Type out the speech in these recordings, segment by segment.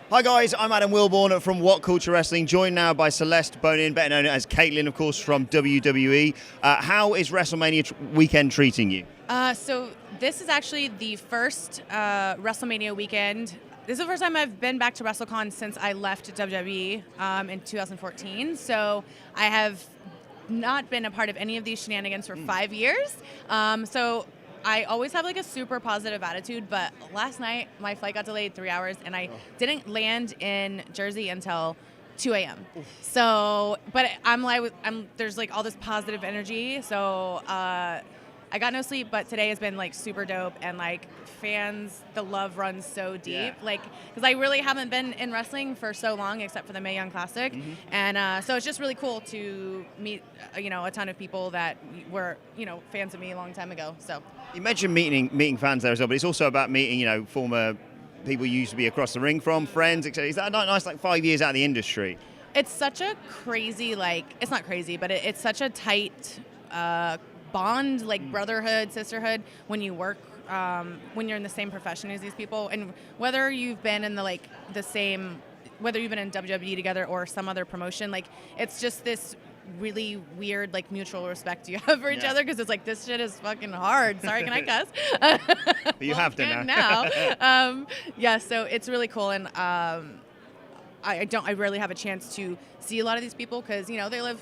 Hi guys, I'm Adam Wilborn from WhatCulture Wrestling, joined now by Celeste Bonin, better known as Kaitlyn, of course, from WWE. How is WrestleMania weekend treating you? So this is actually the first WrestleMania weekend. This is the first time I've been back to WrestleCon since I left WWE in 2014. So I have not been a part of any of these shenanigans for 5 years. So I always have like a super positive attitude, but last night my flight got delayed 3 hours and I didn't land in Jersey until 2 a.m. So, but there's like all this positive energy. So I got no sleep, but today has been like super dope, and like fans, the love runs so deep. Like, because I really haven't been in wrestling for so long, except for the Mae Young Classic, and so it's just really cool to meet, a ton of people that were, fans of me a long time ago. So you mentioned meeting fans there as well, but it's also about meeting, former people you used to be across the ring from, friends, etc. Is that not nice? Like 5 years out of the industry. It's such a crazy, it's not crazy, but it's such a tight bond, like brotherhood, sisterhood, when you work, when you're in the same profession as these people, and whether you've been in whether you've been in WWE together or some other promotion, like it's just this really weird, like mutual respect you have for each other, because it's like, this shit is fucking hard. Sorry, can I cuss? But you have to now. So it's really cool, and I rarely have a chance to see a lot of these people because they live.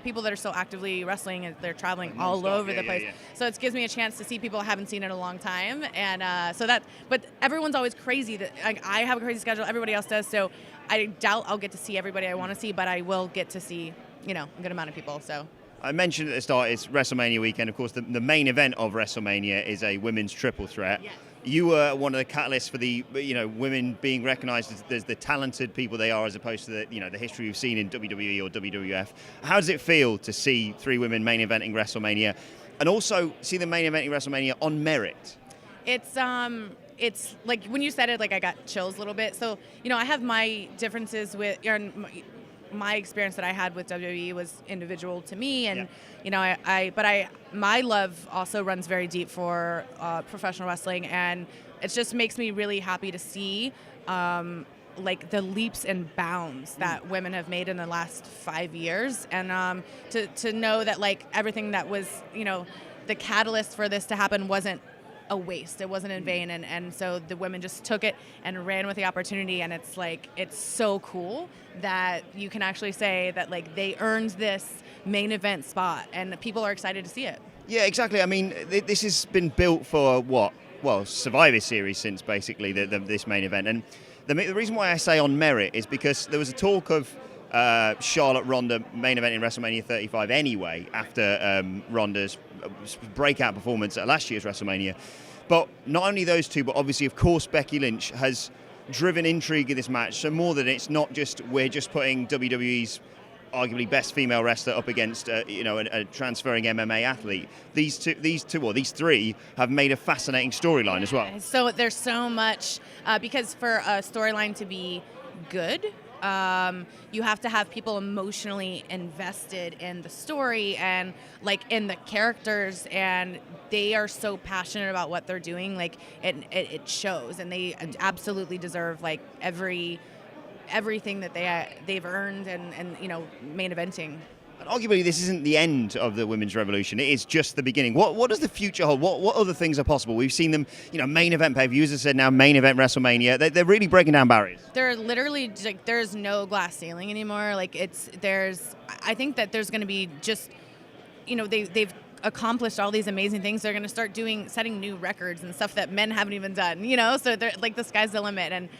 People that are still actively wrestling, and they're traveling all over the place. So it gives me a chance to see people I haven't seen in a long time. And but everyone's always crazy. That I have a crazy schedule. Everybody else does. So I doubt I'll get to see everybody I want to see, but I will get to see, a good amount of people. So I mentioned at the start, it's WrestleMania weekend. Of course, the main event of WrestleMania is a women's triple threat. Yes. You were one of the catalysts for the women being recognized as the talented people they are, as opposed to the history we've seen in WWE or WWF. How does it feel to see three women main eventing WrestleMania, and also see them main eventing WrestleMania on merit? It's like when you said it, like I got chills a little bit. So I have my differences with my experience that I had with WWE was individual to me, and my love also runs very deep for professional wrestling, and it just makes me really happy to see like the leaps and bounds that women have made in the last 5 years, and to know that like everything that was the catalyst for this to happen wasn't a waste. It wasn't in vain, and so the women just took it and ran with the opportunity, and it's so cool that you can actually say that like they earned this main event spot, and people are excited to see it. Yeah, exactly. I mean, this has been built for Survivor Series since basically this main event, and the reason why I say on merit is because there was a talk of Charlotte Ronda main event in WrestleMania 35 anyway, after Ronda's breakout performance at last year's WrestleMania. But not only those two, but obviously, of course, Becky Lynch has driven intrigue in this match. So more than it's not just we're just putting WWE's arguably best female wrestler up against a transferring MMA athlete. These three have made a fascinating storyline as well. So there's so much because for a storyline to be good, you have to have people emotionally invested in the story and like in the characters, and they are so passionate about what they're doing. Like it shows, and they absolutely deserve like everything that they've earned and main eventing. And arguably, this isn't the end of the women's revolution. It is just the beginning. What does the future hold? What other things are possible? We've seen them, main event pay-per-views, as I said, now main event WrestleMania. They're really breaking down barriers. They're literally like, there's no glass ceiling anymore. Like I think that there's going to be just, they've accomplished all these amazing things. They're going to start setting new records and stuff that men haven't even done. So they're like, the sky's the limit, and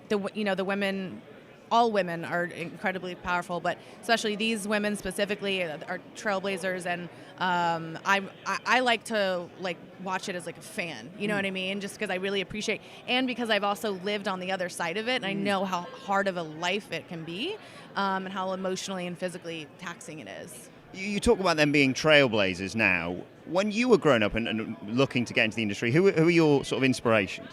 the women. All women are incredibly powerful, but especially these women specifically are trailblazers, and I like to like watch it as like a fan, you know what I mean? Just because I really appreciate, and because I've also lived on the other side of it, and I know how hard of a life it can be, and how emotionally and physically taxing it is. You talk about them being trailblazers now. When you were growing up and looking to get into the industry, who are your sort of inspirations?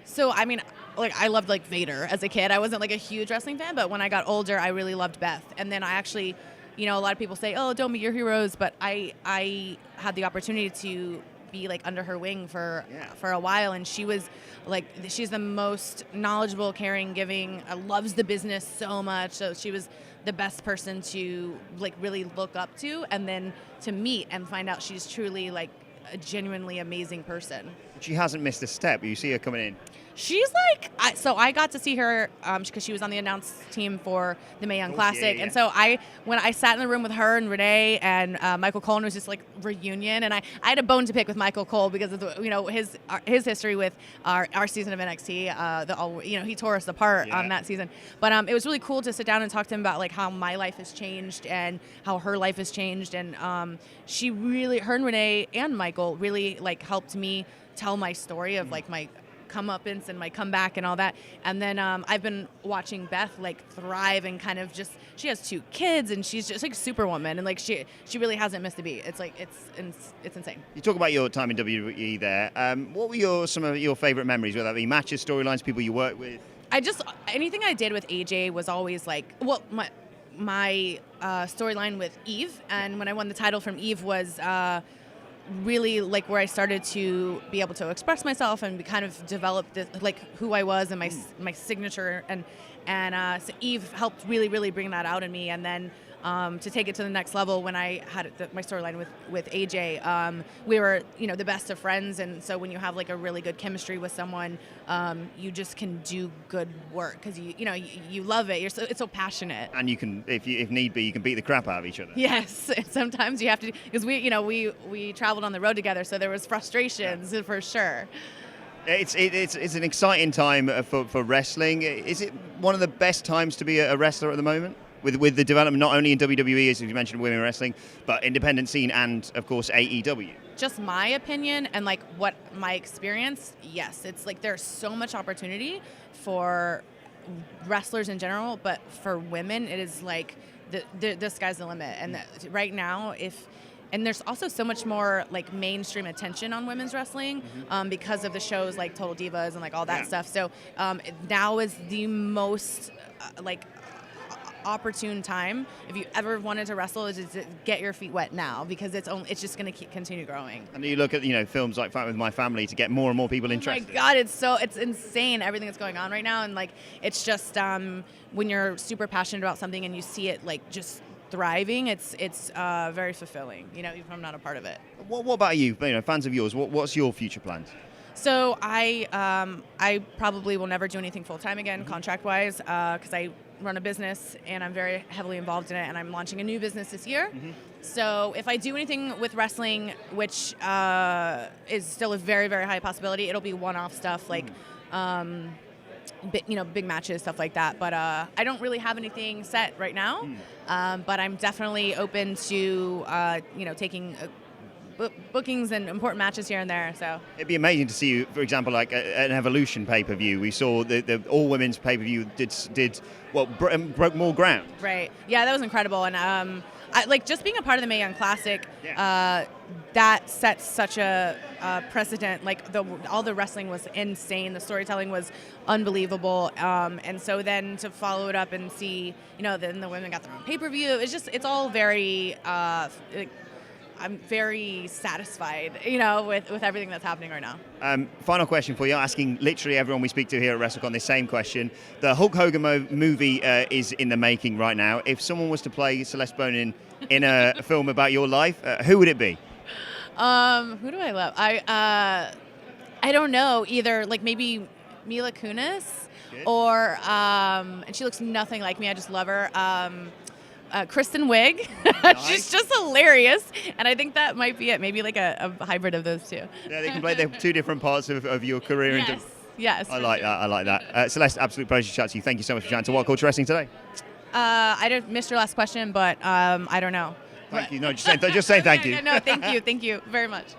So, I mean, like I loved like Vader as a kid. I wasn't like a huge wrestling fan, but when I got older, I really loved Beth. And then I actually, a lot of people say, "Oh, don't meet your heroes," but I had the opportunity to be like under her wing for a while, and she was like, she's the most knowledgeable, caring, giving, loves the business so much. So she was the best person to like really look up to, and then to meet and find out she's truly like a genuinely amazing person. She hasn't missed a step. You see her coming in. She's like, so I got to see her because she was on the announce team for the Mae Young Classic. Yeah. And so when I sat in the room with her and Renee and Michael Cole, and it was just like reunion. And I had a bone to pick with Michael Cole because of his history with our season of NXT. He tore us apart on that season. But it was really cool to sit down and talk to him about like how my life has changed and how her life has changed. And she really, her and Renee and Michael really like helped me tell my story of like my comeuppance and my comeback and all that. And then I've been watching Beth like thrive and kind of just, she has 2 kids and she's just like superwoman, and like she really hasn't missed a beat. It's like it's insane. You talk about your time in WWE there. What were some of your favorite memories, whether that be matches, storylines, people you worked with? Anything I did with AJ was always like, well, my storyline with Eve, and when I won the title from Eve was really like where I started to be able to express myself and kind of develop like who I was and my signature, and so Eve helped really bring that out in me. And then to take it to the next level, when I had my storyline with AJ, we were the best of friends, and so when you have like a really good chemistry with someone, you just can do good work because you love it. It's so passionate, and you can, if need be, you can beat the crap out of each other. Yes, and sometimes you have to, because we traveled on the road together, so there was frustrations for sure. It's an exciting time for wrestling. Is it one of the best times to be a wrestler at the moment? With the development not only in WWE, as you mentioned, women wrestling, but independent scene and, of course, AEW. Just my opinion and like what my experience, yes. It's like there's so much opportunity for wrestlers in general, but for women, it is like the sky's the limit. And right now, and there's also so much more like mainstream attention on women's wrestling because of the shows like Total Divas and like all that stuff. So now is the most opportune time, if you ever wanted to wrestle, is to get your feet wet now, because it's just going to continue growing. And you look at films like Fight With My Family to get more and more people interested. Oh my God, it's insane everything that's going on right now, and like it's just when you're super passionate about something and you see it like just thriving, it's very fulfilling. Even if I'm not a part of it. What about you? Fans of yours, what's your future plans? So I probably will never do anything full time again, contract-wise, because I run a business and I'm very heavily involved in it, and I'm launching a new business this year. So if I do anything with wrestling, which is still a very, very high possibility, it'll be one-off stuff like big matches, stuff like that. But I don't really have anything set right now. But I'm definitely open to taking bookings and important matches here and there. So it'd be amazing to see you, for example, like an Evolution pay-per-view. We saw the all-women's pay-per-view broke more ground. Right. Yeah, that was incredible. And I like just being a part of the Mae Young Classic. That sets such a precedent. Like all the wrestling was insane. The storytelling was unbelievable. And so then to follow it up and see, then the women got their own pay-per-view. It's all very. I'm very satisfied, with everything that's happening right now. Final question for you, asking literally everyone we speak to here at WrestleCon this same question. The Hulk Hogan movie is in the making right now. If someone was to play Celeste Bonin in a film about your life, who would it be? Who do I love? I don't know. Either like maybe Mila Kunis, or and she looks nothing like me. I just love her. Kristen Wiig. Nice. She's just hilarious, and I think that might be it. Maybe like a hybrid of those two. Yeah, they can play the 2 different parts of your career. Yes. I like that. Celeste, absolute pleasure to chat to you. Thank you so much for chatting to WhatCulture Wrestling today. I missed your last question, but I don't know. Thank you. No, just saying thank you. No, thank you very much.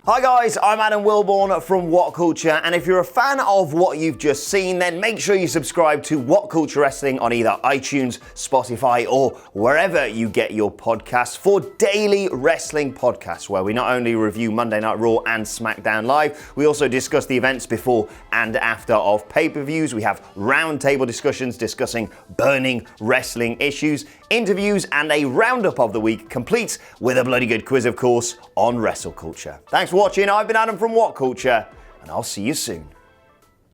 Hi guys, I'm Adam Wilborn from WhatCulture, and if you're a fan of what you've just seen, then make sure you subscribe to WhatCulture Wrestling on either iTunes, Spotify, or wherever you get your podcasts for daily wrestling podcasts, where we not only review Monday Night Raw and SmackDown Live, we also discuss the events before and after of pay-per-views. We have roundtable discussions discussing burning wrestling issues, interviews, and a roundup of of the week, complete with a bloody good quiz, of course, on WrestleCulture. Thanks for watching. I've been Adam from WhatCulture, and I'll see you soon.